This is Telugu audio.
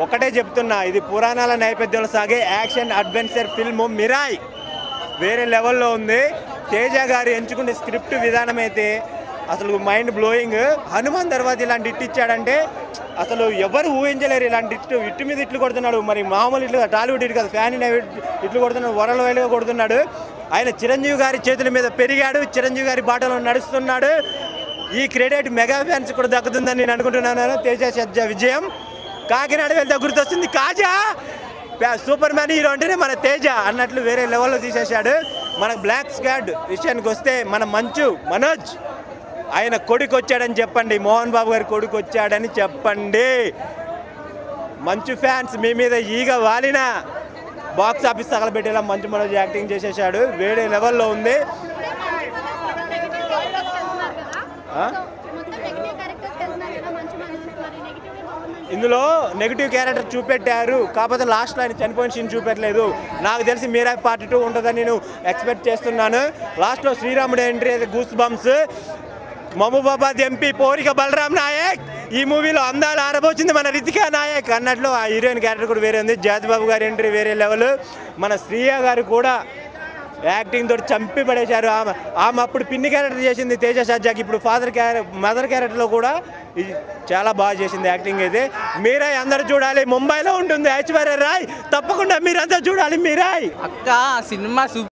ఒకటే చెప్తున్నా, ఇది పురాణాల నేపథ్యంలో సాగే యాక్షన్ అడ్వెంచర్ ఫిల్మ్ మిరాయ్ వేరే లెవెల్లో ఉంది. తేజ గారు ఎంచుకునే స్క్రిప్ట్ విధానం అయితే అసలు మైండ్ బ్లోయింగ్. హనుమాన్ తర్వాత ఇలాంటి ఇట్టు ఇచ్చాడంటే అసలు ఎవరు ఊహించలేరు. ఇలాంటి ఇట్టు మీద ఇట్లు కొడుతున్నాడు. మరి మామూలు ఇట్లు టాలీవుడ్ ఇటు కాదు, ఫ్యాన్ ఇట్లు కొడుతున్నాడు, వరల్డ్ వైడ్గా కొడుతున్నాడు. ఆయన చిరంజీవి గారి చేతుల మీద పెరిగాడు, చిరంజీవి గారి బాటలో నడుస్తున్నాడు. ఈ క్రెడిట్ మెగా ఫ్యాన్స్ కూడా దక్కుతుందని నేను అనుకుంటున్నాను. తేజ సజ్జ విజయం. కాకినాడ వెళ్తే గుర్తొస్తుంది కాజా, సూపర్ మ్యాన్ హీరో అంటేనే మన తేజ అన్నట్లు వేరే లెవెల్లో తీసేశాడు. మన బ్లాక్ స్క్వాడ్ విషయానికి వస్తే మన మంచు మనోజ్ ఆయన కొడుకు వచ్చాడని చెప్పండి, మోహన్ బాబు గారి కొడుకు వచ్చాడని చెప్పండి. మంచు ఫ్యాన్స్ మీ మీద ఈగ వాలిన box office తగలబెట్టేలా Manchu Manoj acting చేసేసాడు. వేరే లెవెల్లో ఉంది. ఇందులో నెగిటివ్ క్యారెక్టర్ చూపెట్టారు, కాకపోతే లాస్ట్లో ఆయన చనిపోయిన సీన్ చూపెట్టలేదు. నాకు తెలిసి మీరా పార్ట్ 2 ఉంటుందని నేను ఎక్స్పెక్ట్ చేస్తున్నాను. లాస్ట్లో శ్రీరాముడు ఎంట్రీ అయితే goose bumps. Mahabubabad MP Porika Balaram Naik ఈ మూవీలో అందాలు ఆరబోచింది మన రితికా నాయక్ అన్నట్లు ఆ హీరోయిన్ క్యారెక్టర్ కూడా వేరే ఉంది. జాతిబాబు గారి ఎంట్రీ వేరే లెవెల్. మన శ్రీయ గారు కూడా యాక్టింగ్ తోటి చంపి పడేశారు. ఆమె అప్పుడు పిన్ని క్యారెక్టర్ చేసింది తేజ సజ్జాకి, ఇప్పుడు మదర్ క్యారెక్టర్లో కూడా ఇది చాలా బాగా చేసింది యాక్టింగ్ అయితే. మీరాయ్ అందరూ చూడాలి, ముంబైలో ఉంటుంది ఐశ్వర్య రాయ్, తప్పకుండా మీరంతా చూడాలి మీరాయ్. అక్క సినిమా